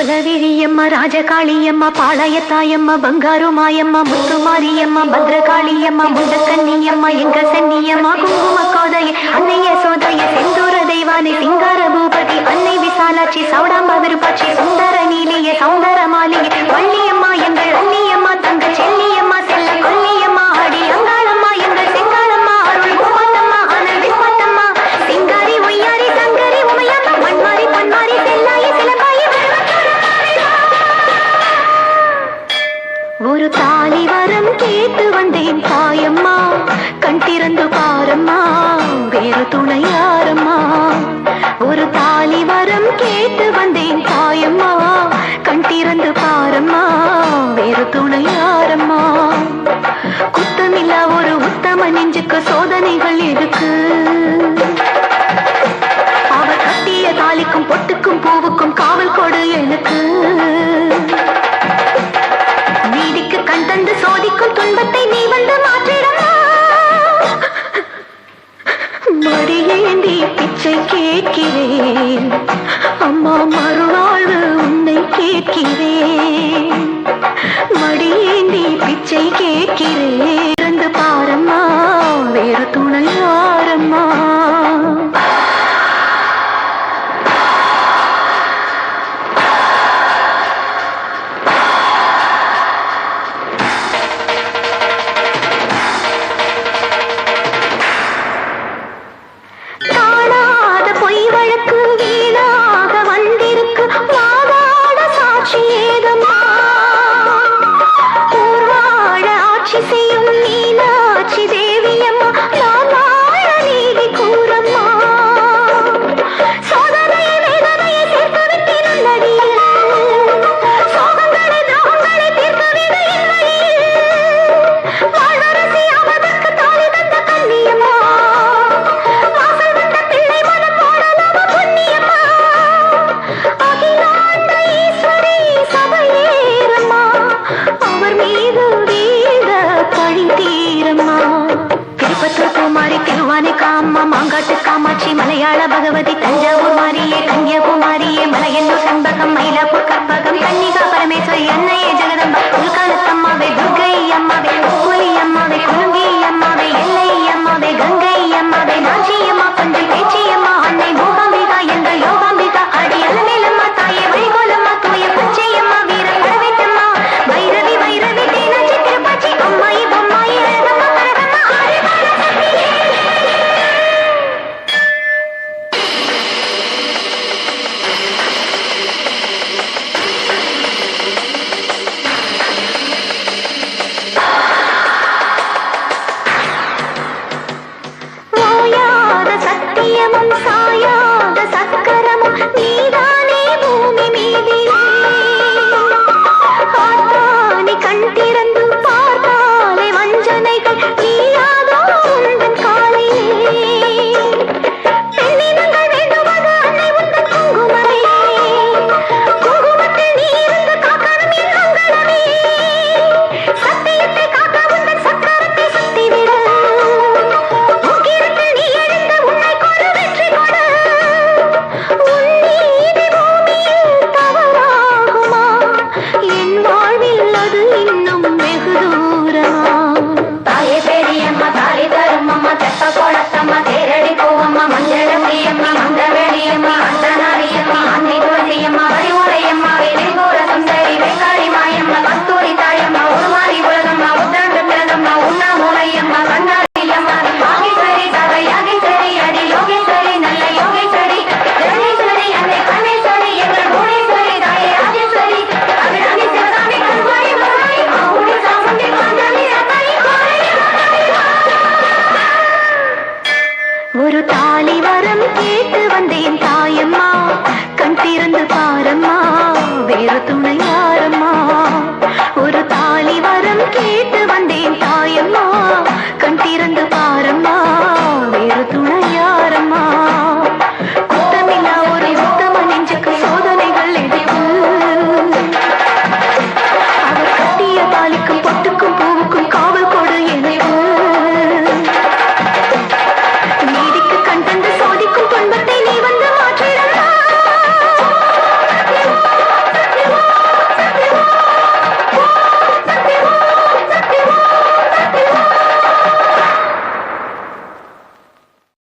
குலவிழியம்மா ராஜகாளியம்மா பாளையத்தாயம்மா பங்காரு மாயம்மா முத்துமாரியம்மா பத்ரகாளியம்மா முண்டக்கன்னியம்மா எங்க சென்னியம்மா குங்கும கோதைய அன்னைய சோதைய செந்தூர தெய்வானை சிங்கார பூபதி அன்னை விசாலாட்சி சௌடாம்பா விருப்பாட்சி சுந்தர நீலிய சௌந்தர மாளிகை வள்ளியம்மா எங்கள் அன்னியம்மா தங்க செல்லியம்மா செல்ல கொல்லியம்மா அடி அங்காளம்மா எங்கள் செங்காளம்மா அருள் முப்பத்தம்மா அனல் விஸ்வத்தம்மா சிங்காரி ஒய்யாரி சங்கரி உமையம்மா மண்மாரி பொன்மாரி செல்லாயி சிலம்பாயி ஒரு தாலி வரம் கேட்டு வந்தேன் தாயம்மா கண் திறந்து பாரம்மா வேறு துணை யாரம்மா ஒரு தாலி வரம் கேட்டு வந்தேன் தாயம்மா கண் திறந்து பாரம்மா வேறு துணை யாரம்மா குத்தமில்லா ஒரு உத்தம நெஞ்சுக்கு சோதனைகள் எதுக்கு அவர் கட்டிய தாலிக்கும் பொட்டுக்கும் பூவுக்கும் காவல் கொடு எனக்கு நீதிக்கு கண் தந்து சோதிக்கும் துன்பத்தை நீ வந்து மாற்றிடமா மடியேந்தி பிச்சை கேட்கிறேன் அம்மா மறுவாழ்வு உன்னை கேட்கிறேன் மடியேந்தி பிச்சை கேட்கிறேன் இருந்து பாரம்மா வேறு துணை யாரம்மா மாங்காட்டு காமாட்சி மலையாள பகவதி தஞ்சாவூர் மாரியே கன்னியாகுமாரியே மலையன்னூர் சண்பகம் மயிலாப்பூர் கற்பகம் கன்னிகா பரமேஸ்வரி அன்னையே ஜெகதம்பா உள்காலத்தம்மாவே துர்கை அம்மாவே கோலி அம்மாவே குலுங்கி அம்மாவே எல்லை அம்மாவே கங்கை அம்மாவே நாச்சி அம்மா கொஞ்சம் பேச்சி அம்மா அன்னை மூகாம்பிகா என்ற யோகாம்பிகா அடி அலமேலம்மா தாயே வைகோலம்மா தூய பச்சை அம்மா வீர பரவேட்டம்மா வைரவி வைரவி தேனாச்சி திருப்பாச்சி அம்மாயி பொம்மாயி அழகம்மா பரகம்மா சாயாத சக்கரமும் நீதானே பூமி மீதிலே ஆத்தானி கண் திறந்து பார்த்தாலே வஞ்சனைகள் நீயாதோ உந்தன் காலையே பெண்ணினங்கள் வேண்டுவது அன்னை உந்தன் குங்குமமே குங்குமத்தில் நீ இருந்து காக்கணும் என் மங்களமே சத்தியத்தை காக்க உந்தன் சக்கரத்தை சுத்திவிட ஒரு தாலி வரம் கேட்டு வந்தேன்